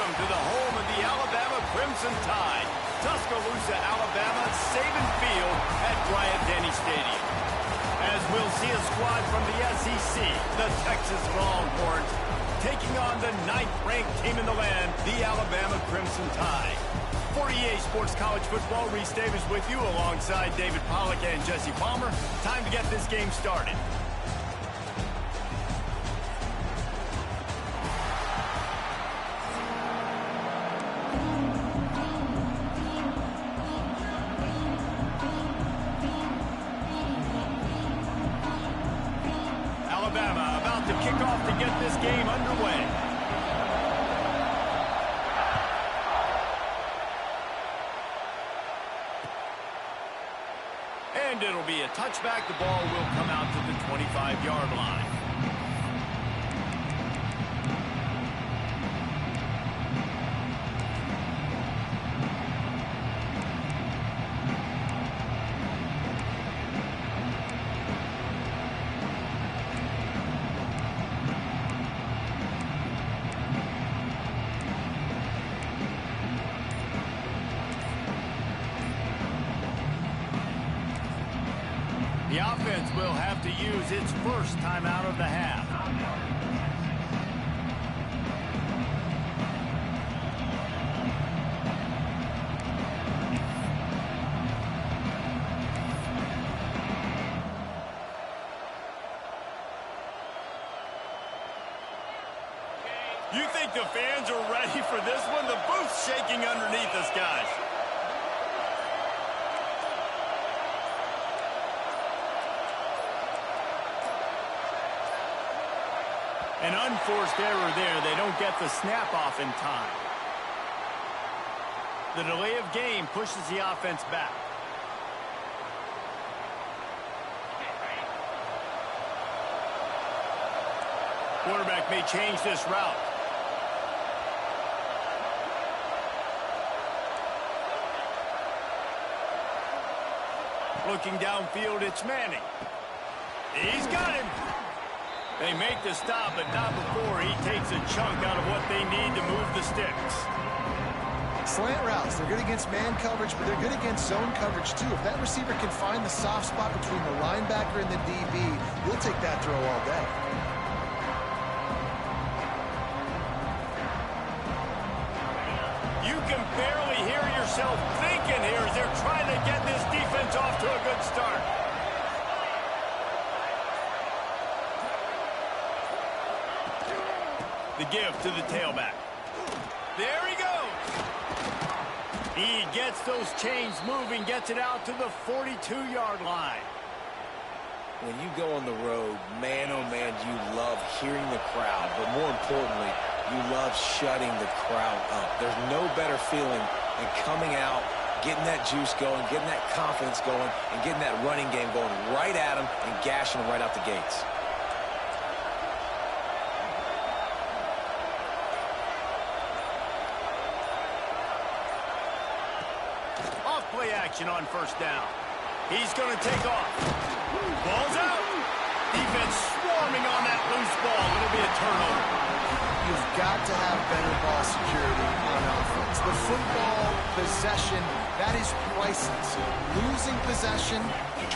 Welcome to the home of the Alabama Crimson Tide. Tuscaloosa, Alabama, Saban Field at Bryant-Denny Stadium. As we'll see a squad from the SEC, the Texas Longhorns, taking on the 9th-ranked team in the land, the Alabama Crimson Tide. For EA Sports College Football, Reese Davis with you alongside David Pollack and Jesse Palmer. Time to get this game started. Alabama about to kick off to get this game underway. And it'll be a touchback. The ball will come out to the 25-yard line. The offense will have to use its first timeout of the half. You think the fans are ready for this one? The booth's shaking underneath us, guys. An unforced error there. They don't get the snap off in time. The delay of game pushes the offense back. Quarterback may change this route. Looking downfield, it's Manning. He's got him. They make the stop, but not before he takes a chunk out of what they need to move the sticks. Slant routes, they're good against man coverage, but they're good against zone coverage too. If that receiver can find the soft spot between the linebacker and the DB, he'll take that throw all day. You can barely hear yourself thinking here as they're trying to get this defense off to a good start. The give to the tailback. There he goes. He gets those chains moving, gets it out to the 42-yard line. When you go on the road, man, oh man, you love hearing the crowd. But more importantly, you love shutting the crowd up. There's no better feeling than coming out, getting that juice going, getting that confidence going, and getting that running game going right at them and gashing them right out the gates. Play action on first down. He's going to take off. Ball's out. Defense swarming on that loose ball. It'll be a turnover. You've got to have better ball security on offense. The football possession, that is priceless. Losing possession,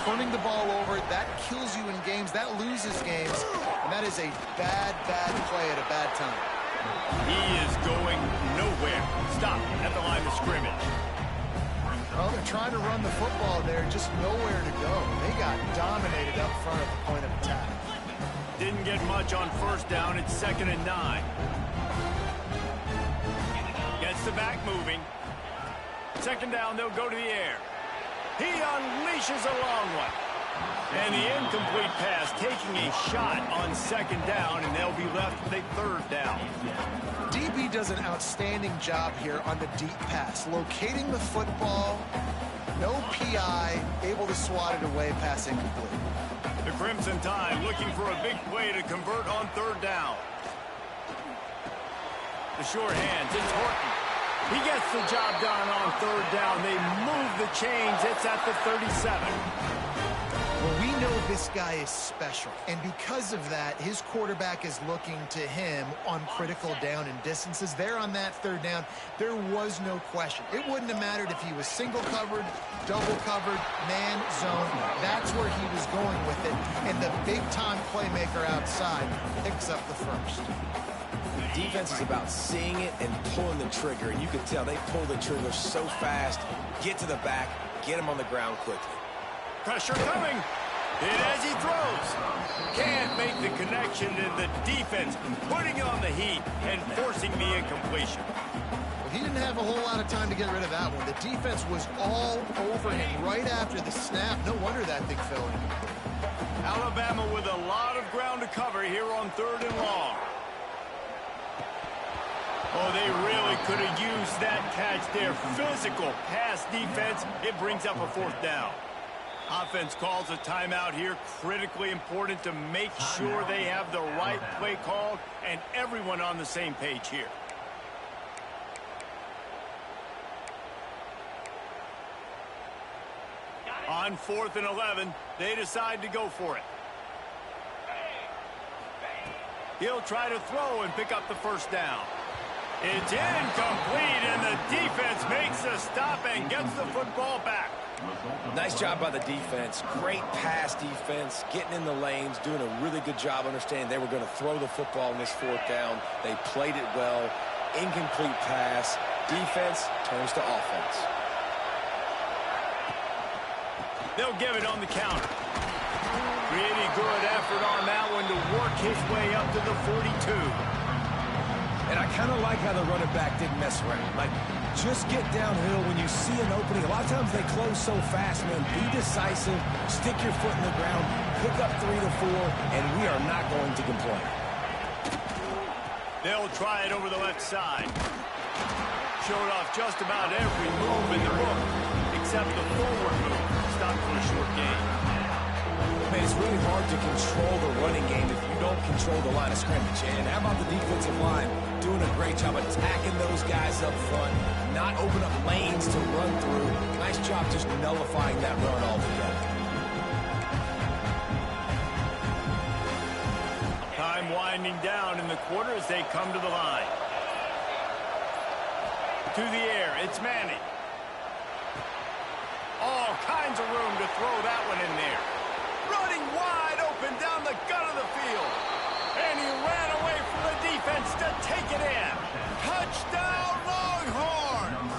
turning the ball over, that kills you in games. That loses games. And that is a bad, bad play at a bad time. He is going nowhere. Stop at the line of scrimmage. Well, they're trying to run the football there, just nowhere to go. They got dominated up front at the point of attack. Didn't get much on first down. It's 2nd and 9. Gets the back moving. 2nd down, they'll go to the air. He unleashes a long one. And the incomplete pass taking a shot on 2nd down, and they'll be left with a 3rd down. DB does an outstanding job here on the deep pass, locating the football, no PI, able to swat it away, pass incomplete. The Crimson Tide looking for a big play to convert on 3rd down. The short hands, it's Horton. He gets the job done on 3rd down. They move the chains. It's at the 37. Well, we know this guy is special. And because of that, his quarterback is looking to him on critical down and distances. There on that third down, there was no question. It wouldn't have mattered if he was single covered, double covered, man, zone. That's where he was going with it. And the big-time playmaker outside picks up the first. Defense is about seeing it and pulling the trigger. And you can tell they pull the trigger so fast, get to the back, get him on the ground quickly. Pressure coming. Hit as he throws. Can't make the connection, and the defense putting on the heat and forcing the incompletion. Well, he didn't have a whole lot of time to get rid of that one. The defense was all over him right after the snap. No wonder that thing fell in. Alabama with a lot of ground to cover here on 3rd and long. Oh, they really could have used that catch there. Physical pass defense. It brings up a 4th down. Offense calls a timeout here. Critically important to make sure they have the right play called and everyone on the same page here. On 4th and 11, they decide to go for it. He'll try to throw and pick up the 1st down. It's incomplete, and the defense makes a stop and gets the football back. Nice job by the defense. Great pass defense, getting in the lanes, doing a really good job understanding they were going to throw the football in this 4th down. They played it well. Incomplete pass. Defense turns to offense. They'll give it on the counter. Pretty good effort on that one to work his way up to the 42. And I kind of like how the running back didn't mess around. Like, just get downhill when you see an opening. A lot of times they close so fast, man. Be decisive, stick your foot in the ground, pick up 3 to 4, and we are not going to complain. They'll try it over the left side. Showed off just about every move in the book, except the forward move. Stopped for a short gain. Man, it's really hard to control the running game if you don't control the line of scrimmage. And how about the defensive line doing a great job attacking those guys up front, not open up lanes to run through. Nice job just nullifying that run altogether. Time winding down in the quarter as they come to the line. To the air, it's Manning. All kinds of room to throw that one in there. Running wide open down the gut of the field. And he ran away from the defense to take it in. Touchdown, Longhorns!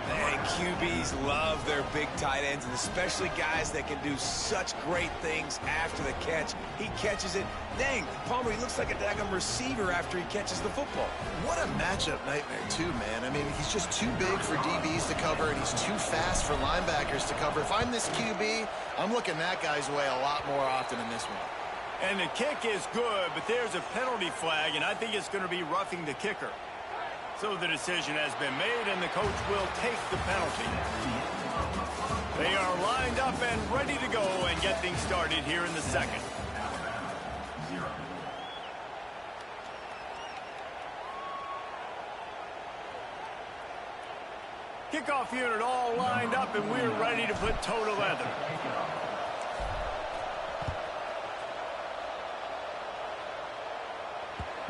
Man, QBs love their big tight ends, and especially guys that can do such great things after the catch. He catches it. Dang, Palmer, he looks like a daggum receiver after he catches the football. What a matchup nightmare, too, man. I mean, he's just too big for DBs to cover, and he's too fast for linebackers to cover. If I'm this QB, I'm looking that guy's way a lot more often than this one. And the kick is good, but there's a penalty flag, and I think it's going to be roughing the kicker. So the decision has been made, and the coach will take the penalty. They are lined up and ready to go and get things started here in the second. Kickoff unit all lined up, and we're ready to put toe to leather.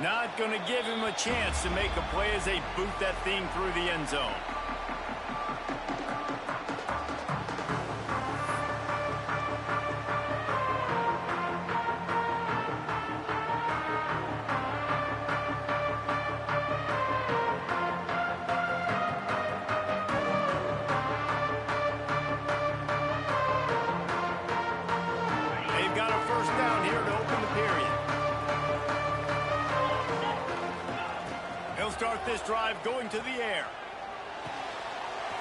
Not going to give him a chance to make a play as they boot that thing through the end zone. They've got a 1st down here to open the period. He'll start this drive going to the air.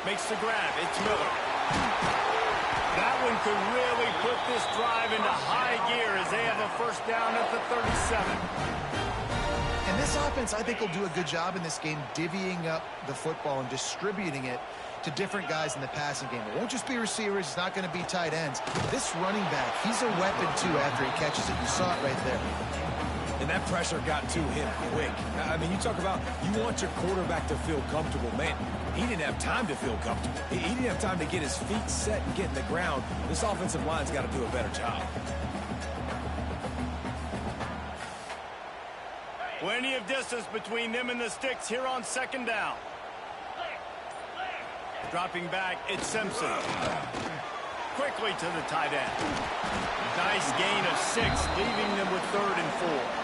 Makes the grab. It's Miller. That one could really put this drive into high gear as they have a 1st down at the 37. And this offense, I think, will do a good job in this game divvying up the football and distributing it to different guys in the passing game. It won't just be receivers. It's not going to be tight ends. This running back, he's a weapon, too, after he catches it. You saw it right there. And that pressure got to him quick. I mean, you talk about you want your quarterback to feel comfortable. Man, he didn't have time to feel comfortable. He didn't have time to get his feet set and get in the ground. This offensive line's got to do a better job. Plenty of distance between them and the sticks here on second down. Dropping back, it's Simpson. Quickly to the tight end. Nice gain of 6, leaving them with 3rd and 4.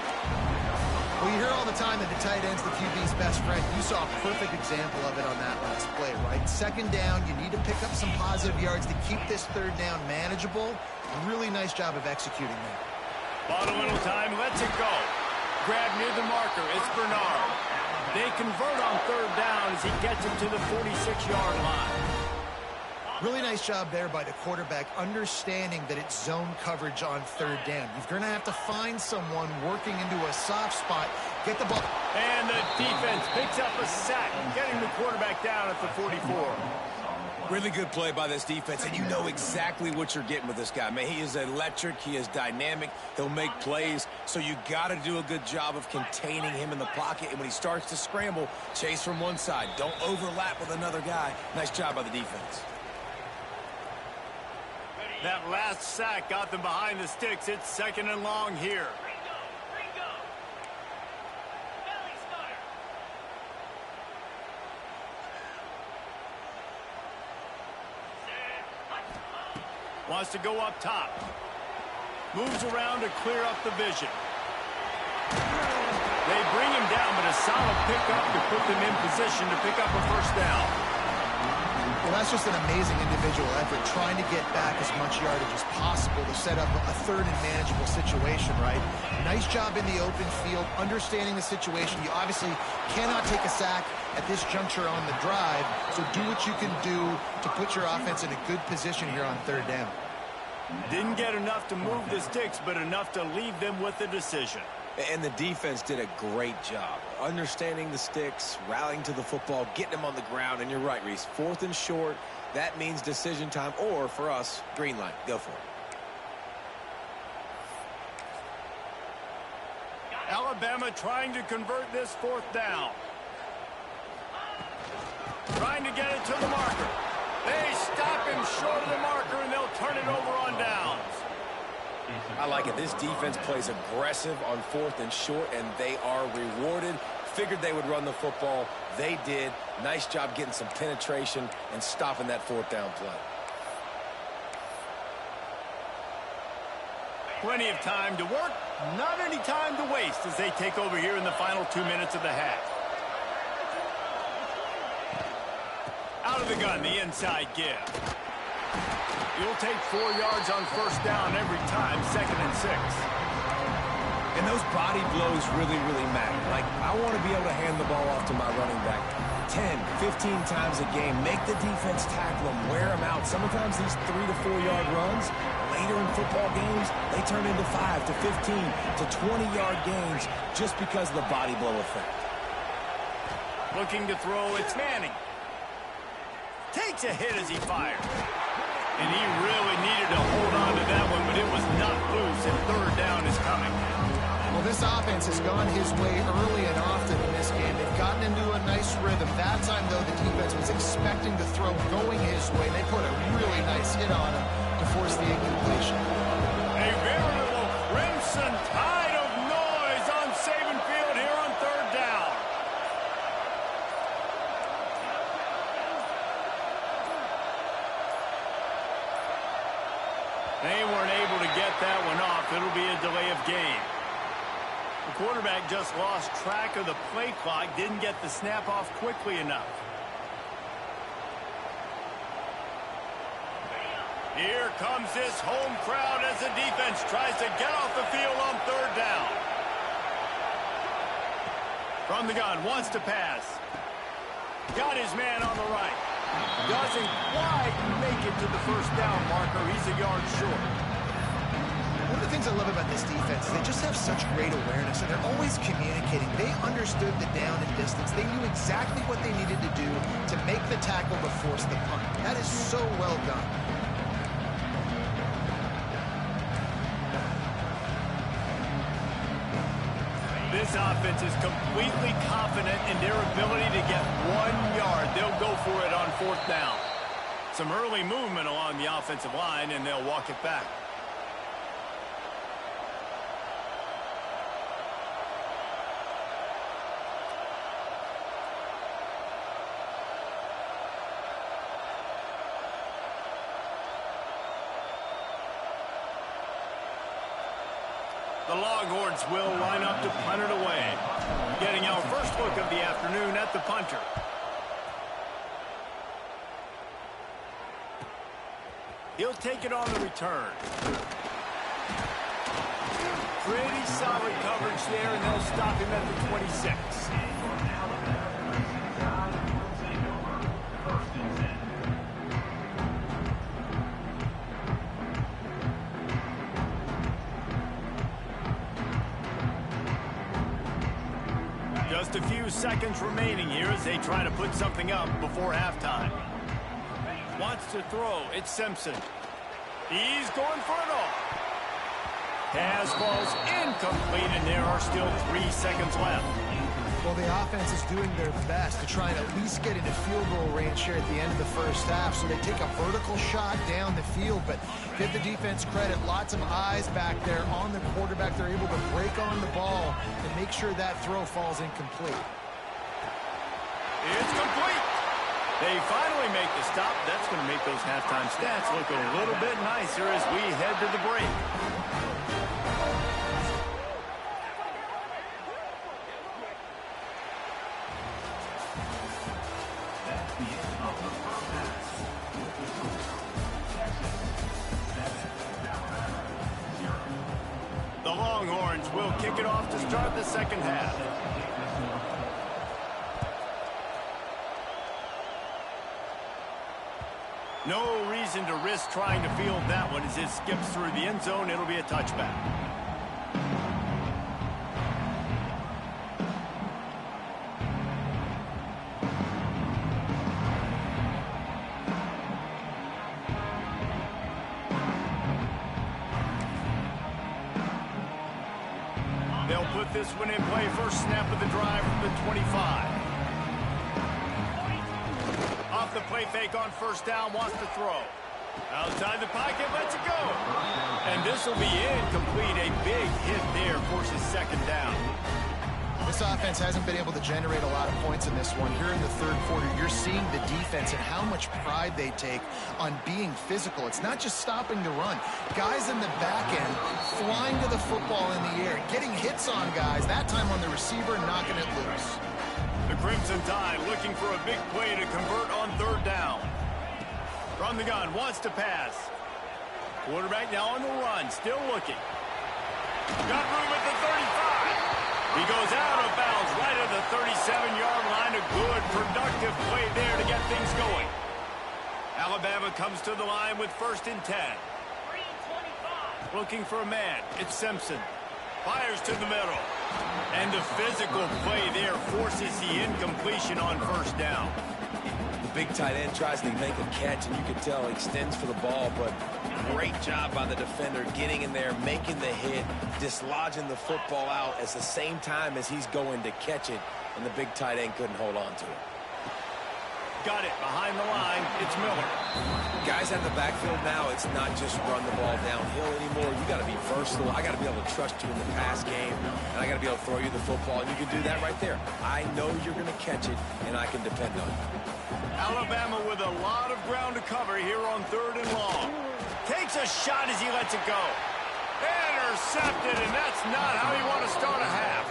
Well, you hear all the time that the tight end's the QB's best friend. You saw a perfect example of it on that last play, right? Second down, you need to pick up some positive yards to keep this 3rd down manageable. Really nice job of executing that. Bought a little time, lets it go. Grab near the marker, it's Bernard. They convert on 3rd down as he gets him to the 46-yard line. Really nice job there by the quarterback, understanding that it's zone coverage on 3rd down. You're going to have to find someone working into a soft spot, get the ball. And the defense picks up a sack, getting the quarterback down at the 44. Really good play by this defense, and you know exactly what you're getting with this guy. Man, he is electric. He is dynamic. He'll make plays, so you got to do a good job of containing him in the pocket. And when he starts to scramble, chase from one side. Don't overlap with another guy. Nice job by the defense. That last sack got them behind the sticks. It's 2nd and long here. Wants to go up top. Moves around to clear up the vision. They bring him down, but a solid pickup to put them in position to pick up a 1st down. Well, that's just an amazing individual effort, trying to get back as much yardage as possible to set up a 3rd and manageable situation, right? Nice job in the open field, understanding the situation. You obviously cannot take a sack at this juncture on the drive, so do what you can do to put your offense in a good position here on 3rd down. Didn't get enough to move the sticks, but enough to leave them with the decision. And the defense did a great job understanding the sticks, rallying to the football, getting them on the ground. And you're right, Reese, 4th and short, that means decision time, or for us, green light. Go for it. Alabama trying to convert this 4th down. Trying to get it to the marker. They stop him short of the marker, and they'll turn it over on downs. I like it. This defense plays aggressive on 4th and short, and they are rewarded. Figured they would run the football. They did. Nice job getting some penetration and stopping that 4th down play. Plenty of time to work, not any time to waste as they take over here in the final 2 minutes of the half. Out of the gun, the inside give. You'll take 4 yards on 1st down every time, 2nd and 6. And those body blows really, really matter. Like, I want to be able to hand the ball off to my running back 10, 15 times a game. Make the defense tackle them, wear them out. Sometimes these 3 to 4 yard runs, later in football games, they turn into 5 to 15 to 20-yard gains just because of the body blow effect. Looking to throw, it's Manning. Takes a hit as he fires. And he really needed to hold on to that one, but it was not loose, and 3rd down is coming. Well, this offense has gone his way early and often in this game. They've gotten into a nice rhythm. That time, though, the defense was expecting to throw going his way. They put a really nice hit on him to force the incompletion. A veritable crimson tide of noise on Saban Field here on 3rd down. They weren't able to get that one off. It'll be a delay of game. The quarterback just lost track of the play clock, didn't get the snap off quickly enough. Here comes this home crowd as the defense tries to get off the field on 3rd down. From the gun, wants to pass. Got his man on the right. Doesn't quite make it to the 1st down marker. He's a yard short. One of the things I love about this defense is they just have such great awareness, and they're always communicating. They understood the down and distance. They knew exactly what they needed to do to make the tackle to force the punt. That is so well done. This offense is completely confident in their ability to get 1 yard. They'll go for it on 4th down. Some early movement along the offensive line, and they'll walk it back. The Longhorns will line up to punt it away. Getting our first look of the afternoon at the punter. He'll take it on the return. Pretty solid coverage there, and they'll stop him at the 26. Just a few seconds remaining here as they try to put something up before halftime. Wants to throw. It's Simpson. He's going for it all. Pass falls incomplete, and there are still 3 seconds left. Well, the offense is doing their best to try and at least get into field goal range here at the end of the first half. So they take a vertical shot down the field, but give the defense credit. Lots of eyes back there on the quarterback. They're able to break on the ball and make sure that throw falls incomplete. It's complete. They finally make the stop. That's going to make those halftime stats look a little bit nicer as we head to the break. The Longhorns will kick it off to start the second half. No reason to risk trying to field that one as it skips through the end zone. It'll be a touchback. They'll put this one in play. First snap of the drive from the 25. Off the play fake on first down, wants to throw. Outside the pocket, lets it go. And this will be incomplete. A big hit there, forces second down. This offense hasn't been able to generate a lot of points in this one. Here in the third quarter, you're seeing the defense and how much pride they take on being physical. It's not just stopping the run. Guys in the back end flying to the football in the air, getting hits on guys, that time on the receiver, knocking it loose. The Crimson Tide looking for a big play to convert on third down. From the gun, wants to pass. Quarterback now on the run, still looking. Got room at the 35. He goes out of bounds right at the 37-yard line. A good, productive play there to get things going. Alabama comes to the line with 1st and 10. Looking for a man. It's Simpson. Fires to the middle. And the physical play there forces the incompletion on first down. The big tight end tries to make a catch, and you can tell he extends for the ball, but great job by the defender getting in there, making the hit, dislodging the football out at the same time as he's going to catch it, and the big tight end couldn't hold on to it. Got it behind the line. It's Miller. Guys at the backfield now, it's not just run the ball downhill anymore. You got to be versatile. I got to be able to trust you in the pass game, and I got to be able to throw you the football, and you can do that right there. I know you're going to catch it, and I can depend on it. Alabama with a lot of ground to cover here on 3rd and long. Takes a shot as he lets it go. Intercepted, and that's not how you want to start a half.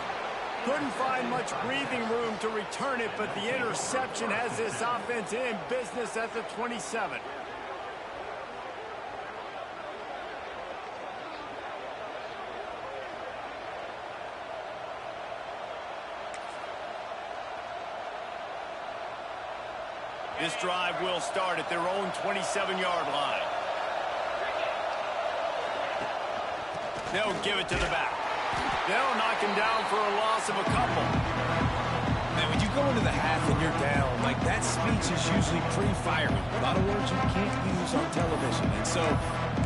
Couldn't find much breathing room to return it, but the interception has this offense in business at the 27. This drive will start at their own 27-yard line. They'll give it to the back. They'll knock him down for a loss of a couple. Man, when you go into the half and you're down, like that speech is usually pretty fiery. A lot of words you can't use on television. And so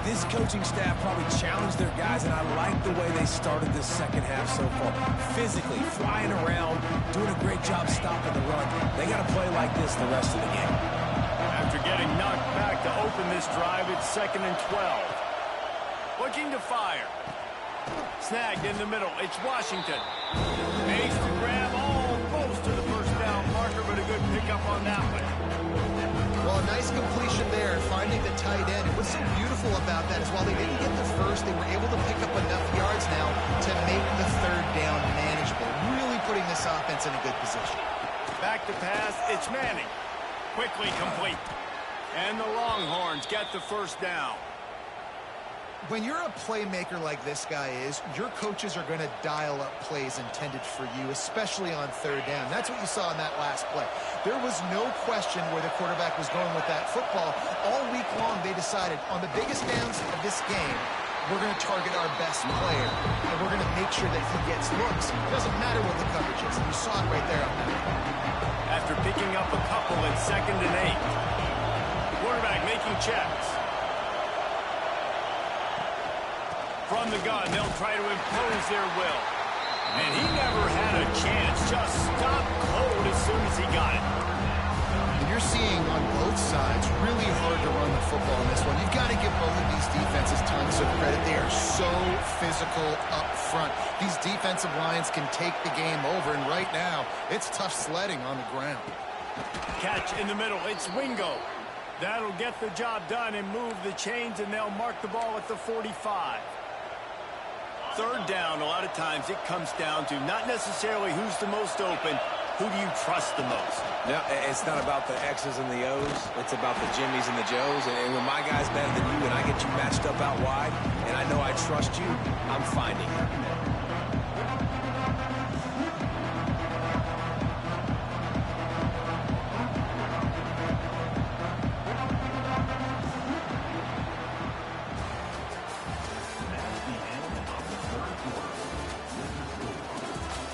This coaching staff probably challenged their guys, and I like the way they started this second half so far. Physically, flying around, doing a great job stopping the run. They got to play like this the rest of the game. After getting knocked back to open this drive, it's 2nd and 12. Looking to fire. Snagged in the middle. It's Washington. Makes the grab almost to the first down marker, but a good pickup on that one. Well, a nice completion there, finding the tight end. And what's so beautiful about that is while they didn't get the first, they were able to pick up enough yards now to make the third down manageable. Really putting this offense in a good position. Back to pass. It's Manning. Quickly complete. And the Longhorns get the first down. When you're a playmaker like this guy is, your coaches are going to dial up plays intended for you, especially on third down. That's what you saw in that last play. There was no question where the quarterback was going with that football. All week long, they decided on the biggest downs of this game, we're going to target our best player, and we're going to make sure that he gets looks. It doesn't matter what the coverage is. You saw it right there on that. After picking up a couple at 2nd and 8. Quarterback making checks. From the gun, they'll try to impose their will. And he never had a chance. Just stopped cold as soon as he got it. And you're seeing on both sides really hard to run the football in this one. You've got to give both of these defenses tons of credit. They are so physical up front. These defensive lines can take the game over, and right now, it's tough sledding on the ground. Catch in the middle. It's Wingo. That'll get the job done and move the chains, and they'll mark the ball at the 45. Third down, a lot of times it comes down to not necessarily who's the most open, who do you trust the most? No, it's not about the X's and the O's. It's about the Jimmys and the Joes. And when my guy's better than you and I get you matched up out wide, and I know I trust you, I'm finding you.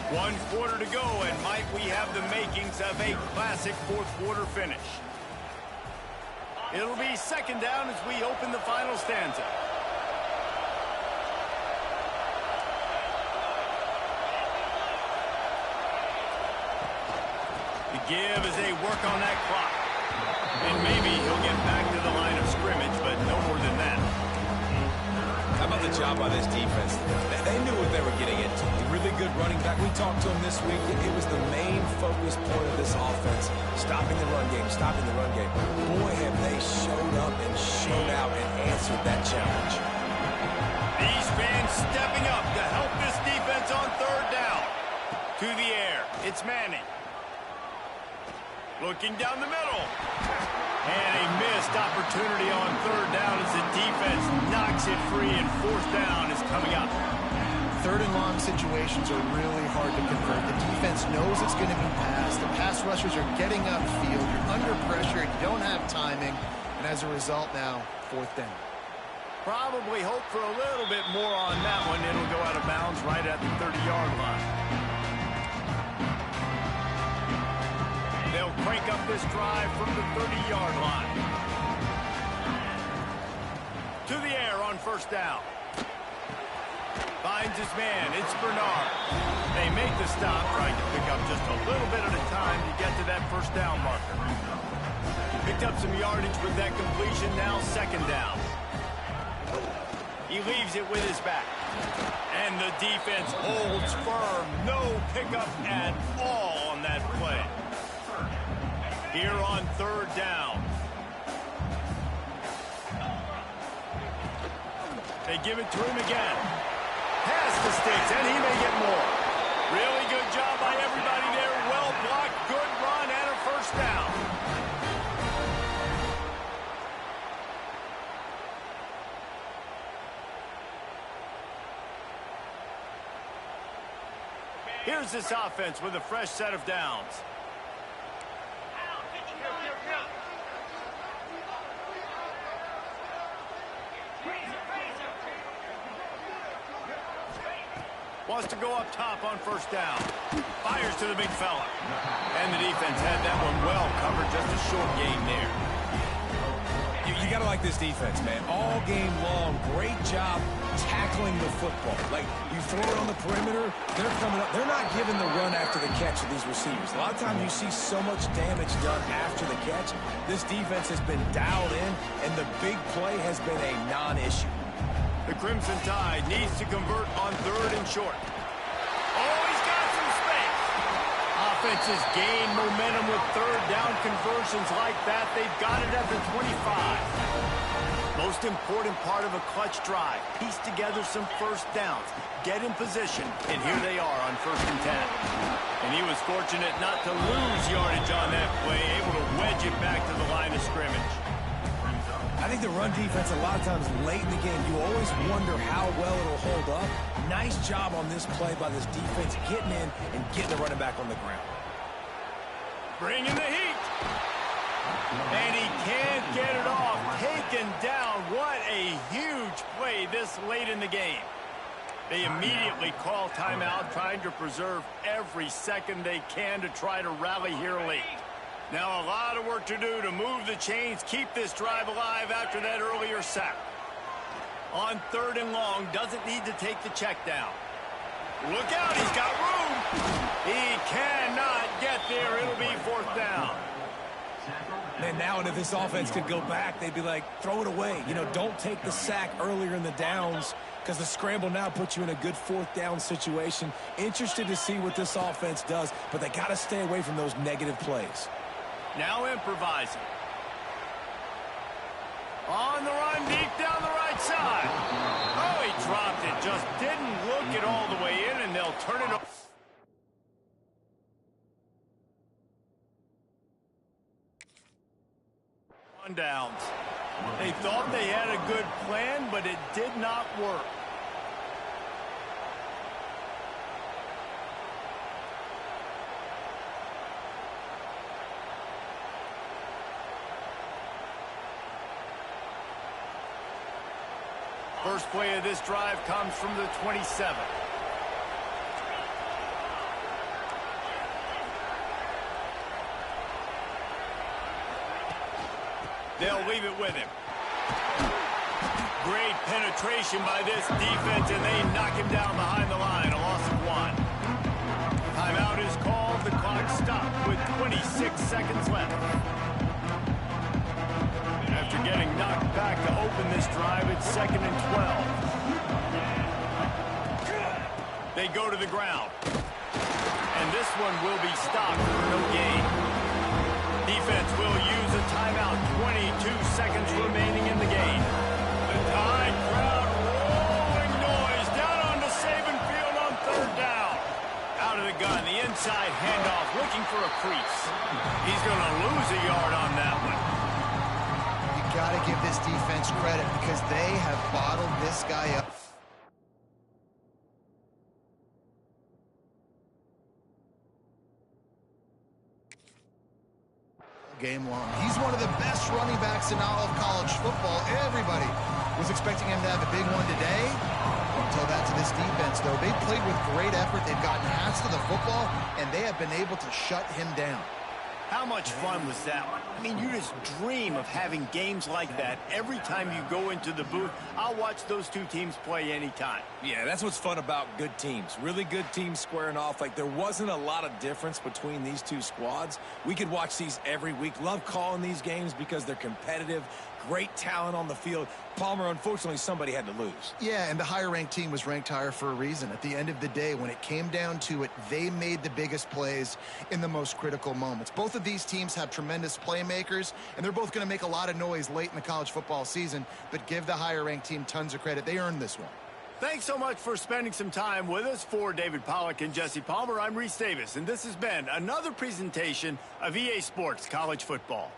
One quarter to go, and might we have the makings of a classic fourth quarter finish. It'll be 2nd down as we open the final stanza. The give as they work on that clock. And maybe he'll get back to the line of scrimmage, but no more than that. How about the job by this defense? They knew what they were getting into. A really good running back. We talked to him this week. It was the main focus point of this offense. Stopping the run game, stopping the run game. Boy, have they showed up and showed out and answered that challenge. These fans stepping up to help this defense on third down. To the air. It's Manning. Looking down the middle. And a missed opportunity on third down as the defense knocks it free, and fourth down is coming up. Third and long situations are really hard to convert. The defense knows it's going to be passed. The pass rushers are getting upfield. You're under pressure. You don't have timing. And as a result now, fourth down. Probably hope for a little bit more on that one. It'll go out of bounds right at the 30-yard line. They'll crank up this drive from the 30-yard line. To the air on first down. Finds his man. It's Bernard. They make the stop, trying to pick up just a little bit at a time to get to that first down marker. Picked up some yardage with that completion. Now 2nd down. He leaves it with his back. And the defense holds firm. No pickup at all on that play. Here on third down. They give it to him again. Pass the sticks, and he may get more. Really good job by everybody there. Well blocked, good run, and a first down. Here's this offense with a fresh set of downs. Wants to go up top on first down. Fires to the big fella. And the defense had that one well covered. Just a short gain there. You You got to like this defense, man. All game long, great job tackling the football. Like, you throw it on the perimeter, they're coming up. They're not giving the run after the catch to these receivers. A lot of times you see so much damage done after the catch. This defense has been dialed in, and the big play has been a non-issue. The Crimson Tide needs to convert on 3rd and short. Oh, he's got some space. Offenses gain momentum with 3rd down conversions like that. They've got it at the 25. Most important part of a clutch drive. Piece together some first downs. Get in position, and here they are on 1st and 10. And he was fortunate not to lose yardage on that play, able to wedge it back to the line of scrimmage. I think the run defense, a lot of times late in the game, you always wonder how well it'll hold up. Nice job on this play by this defense, getting in and getting the running back on the ground. Bringing the heat. And he can't get it off. Taken down. What a huge play this late in the game. They immediately call timeout, trying to preserve every second they can to try to rally here late. Now a lot of work to do to move the chains, keep this drive alive after that earlier sack. On 3rd and long, doesn't need to take the check down. Look out, he's got room. He cannot get there. It'll be 4th down. Man, now if this offense could go back, they'd be like, throw it away. You know, don't take the sack earlier in the downs, because the scramble now puts you in a good 4th down situation. Interested to see what this offense does, but they got to stay away from those negative plays. Now improvising. On the run, deep down the right side. Oh, he dropped it. Just didn't look it all the way in, and they'll turn it over. On downs. They thought they had a good plan, but it did not work. First play of this drive comes from the 27. They'll leave it with him. Great penetration by this defense, and they knock him down behind the line. A loss of 1. Timeout is called. The clock stopped with 26 seconds left. After getting knocked back to open this drive, it's 2nd and 12. They go to the ground. And this one will be stopped for no gain. Defense will use a timeout. 22 seconds remaining in the game. The Tide crowd rolling noise down onto Saban Field on 3rd down. Out of the gun, the inside handoff, looking for a crease. He's going to lose a yard on that one. Got to give this defense credit because they have bottled this guy up. Game long. He's one of the best running backs in all of college football. Everybody was expecting him to have a big one today. Until that to this defense, though. They played with great effort. They've gotten hands to the football, and they have been able to shut him down. How much fun was that one? I mean, you just dream of having games like that every time you go into the booth. I'll watch those two teams play anytime. Yeah, that's what's fun about good teams. Really good teams squaring off. Like, there wasn't a lot of difference between these two squads. We could watch these every week. Love calling these games because they're competitive. Great talent on the field. Palmer, unfortunately, somebody had to lose. Yeah, and the higher-ranked team was ranked higher for a reason. At the end of the day, when it came down to it, they made the biggest plays in the most critical moments. Both of these teams have tremendous playmakers, and they're both going to make a lot of noise late in the college football season, but give the higher-ranked team tons of credit. They earned this one. Thanks so much for spending some time with us. For David Pollack and Jesse Palmer, I'm Reese Davis, and this has been another presentation of EA Sports College Football.